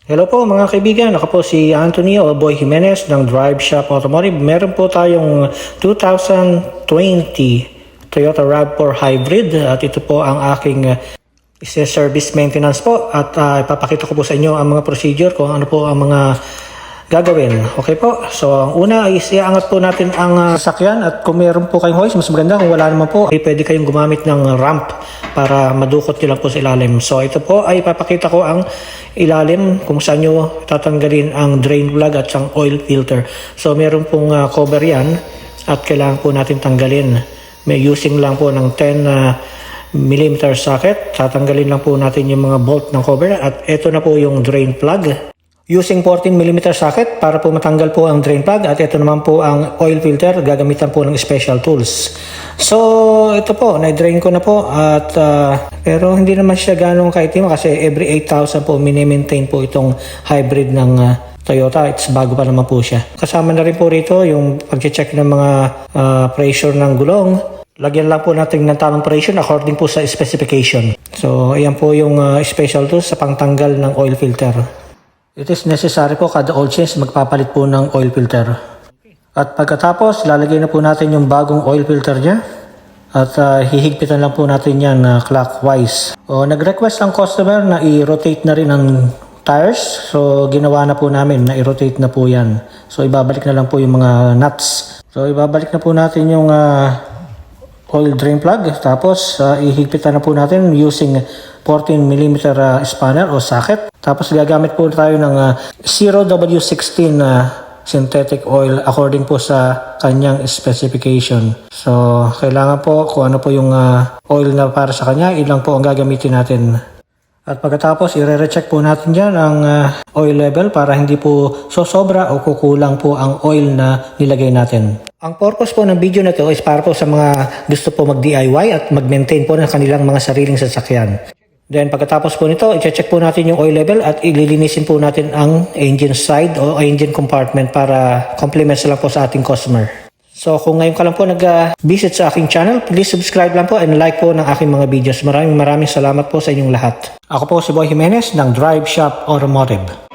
Hello po mga kaibigan, ako po si Antonio Boy Jimenez ng Drive Shop Automotive. Meron po tayong 2020 Toyota RAV4 Hybrid at ito po ang aking service maintenance po at ipapakita ko po sa inyo ang mga procedure kung ano po ang mga gagawin. Okay po, so ang una ay iaangat po natin ang sasakyan at kung meron po kayong hoist, mas maganda. Kung wala naman po, pwede kayong gumamit ng ramp para madukot nyo lang po sa ilalim. So ito po ay ipapakita ko ang ilalim kung saan nyo tatanggalin ang drain plug at ang oil filter. So meron pong cover yan at kailangan po natin tanggalin. May using lang po ng 10 millimeter socket. Tatanggalin lang po natin yung mga bolt ng cover at ito na po yung drain plug. Using 14mm socket para po matanggal po ang drain plug at ito naman po ang oil filter, gagamitan po ng special tools. So ito po, na-drain ko na po at pero hindi naman siya ganong kaitim kasi every 8,000 po mini-maintain po itong hybrid ng Toyota. It's bago pa naman po siya. Kasama na rin po rito yung pag-check ng mga pressure ng gulong. Lagyan lang po natin ng tamang pressure according po sa specification. So ayan po yung special tools sa pangtanggal ng oil filter. It is necessary po kada oil change magpapalit po ng oil filter. At pagkatapos, lalagay na po natin yung bagong oil filter niya. At hihigpitan lang po natin yan clockwise. Nag-request ang customer na i-rotate na rin ang tires. So ginawa na po namin na i-rotate na po yan. So ibabalik na lang po yung mga nuts. So ibabalik na po natin yung oil drain plug. Tapos ihigpitan na po natin using 14mm spanner o socket. Tapos gagamit po tayo ng 0W16 synthetic oil according po sa kanyang specification. So kailangan po kung ano po yung oil na para sa kanya, ilang po ang gagamitin natin. At pagkatapos i-recheck po natin dyan ang oil level para hindi po sosobra o kukulang po ang oil na nilagay natin. Ang purpose po ng video na to is para po sa mga gusto po mag-DIY at mag-maintain po ng kanilang mga sariling sasakyan. Then pagkatapos po nito, i-check po natin yung oil level at ililinisin po natin ang engine side o engine compartment para complements lang po sa ating customer. So kung ngayon ka lang po nag-visit sa aking channel, please subscribe lang po and like po ng aking mga videos. Maraming salamat po sa inyong lahat. Ako po si Boy Jimenez ng Drive Shop Automotive.